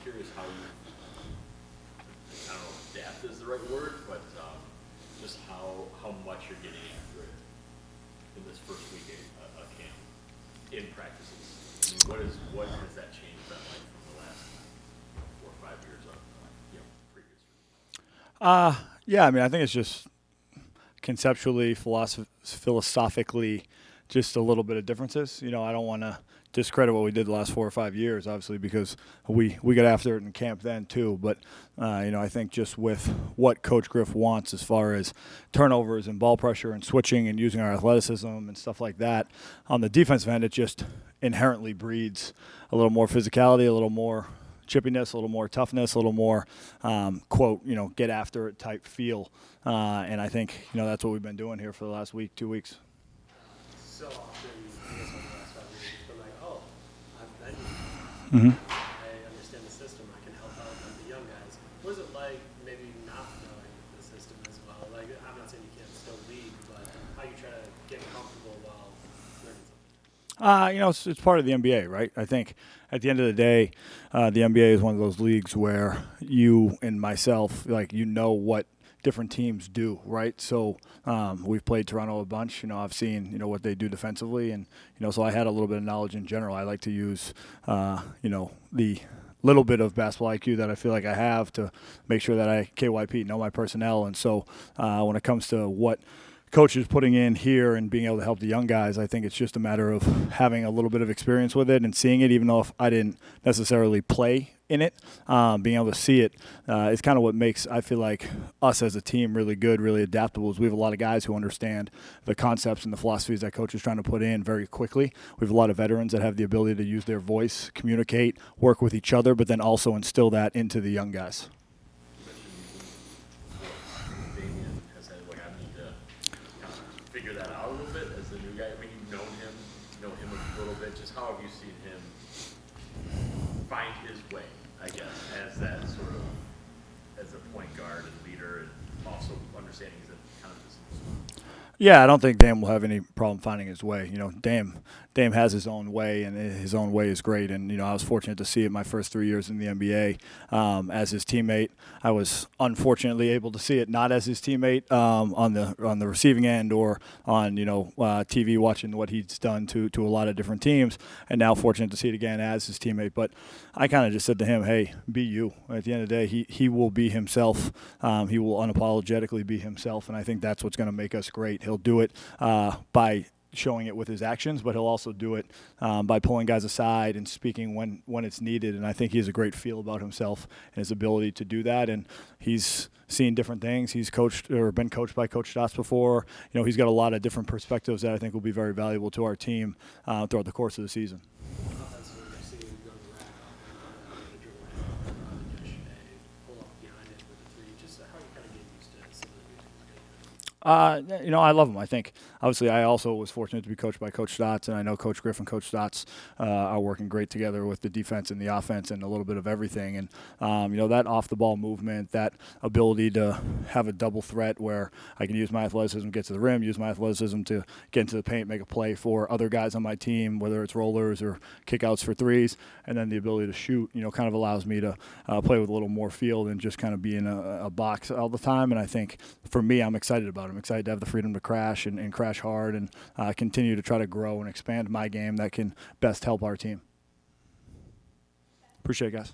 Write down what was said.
curious how you, I don't know if adapt is the right word, but just how much you're getting after it in this first week of camp, in practices. I mean, what has that change been like from the last 4 or 5 years of previous years? Yeah, I mean, I think it's just conceptually, philosophically, just a little bit of differences. I don't want to discredit what we did the last 4 or 5 years, obviously, because we got after it in camp then too. But I think just with what Coach Griff wants as far as turnovers and ball pressure and switching and using our athleticism and stuff like that, on the defensive end, it just inherently breeds a little more physicality, a little more chippiness, a little more toughness, a little more, quote, get after it type feel. And I think, that's what we've been doing here for the last week, 2 weeks. So often, I guess over the last 5 years, it's been like, oh, I've been here. I understand the system. I can help out the young guys. What is it like maybe not knowing the system as well? Like, I'm not saying you can't still lead, but how you try to get comfortable while learning something? It's part of the NBA, right? I think at the end of the day, the NBA is one of those leagues where you and myself, what different teams do, right? So we've played Toronto a bunch. I've seen, what they do defensively. And, so I had a little bit of knowledge in general. I like to use, the little bit of basketball IQ that I feel like I have to make sure that I KYP, know my personnel. And so when it comes to what coach is putting in here and being able to help the young guys, I think it's just a matter of having a little bit of experience with it and seeing it, even though if I didn't necessarily play in it, being able to see it is kind of what makes, I feel like, us as a team really good, really adaptable. Is we have a lot of guys who understand the concepts and the philosophies that coach is trying to put in very quickly. We have a lot of veterans that have the ability to use their voice, communicate, work with each other, but then also instill that into the young guys. Figure that out a little bit as the new guy. I mean, you know him a little bit. Just how have you seen him find his way, I guess, as that sort of, as a point guard and leader, and also understanding he's a kind of this. Yeah, I don't think Dame will have any problem finding his way. Dame has his own way, and his own way is great. And, I was fortunate to see it my first 3 years in the NBA as his teammate. I was unfortunately able to see it not as his teammate on the receiving end or on, TV watching what he's done to a lot of different teams, and now fortunate to see it again as his teammate. But I kind of just said to him, hey, be you. At the end of the day, he will be himself. He will unapologetically be himself, and I think that's what's going to make us great. He'll do it by showing it with his actions, but he'll also do it by pulling guys aside and speaking when it's needed. And I think he has a great feel about himself and his ability to do that. And he's seen different things. He's coached or been coached by Coach Stotts before. He's got a lot of different perspectives that I think will be very valuable to our team throughout the course of the season. I love him. I think, obviously, I also was fortunate to be coached by Coach Stotts, and I know Coach Griff and Coach Stotts are working great together with the defense and the offense and a little bit of everything. And, that off-the-ball movement, that ability to have a double threat where I can use my athleticism, get to the rim, use my athleticism to get into the paint, make a play for other guys on my team, whether it's rollers or kickouts for threes, and then the ability to shoot, kind of allows me to play with a little more feel than just kind of be in a box all the time. And I think, for me, I'm excited about it. I'm excited to have the freedom to crash and crash hard and continue to try to grow and expand my game that can best help our team. Appreciate it, guys.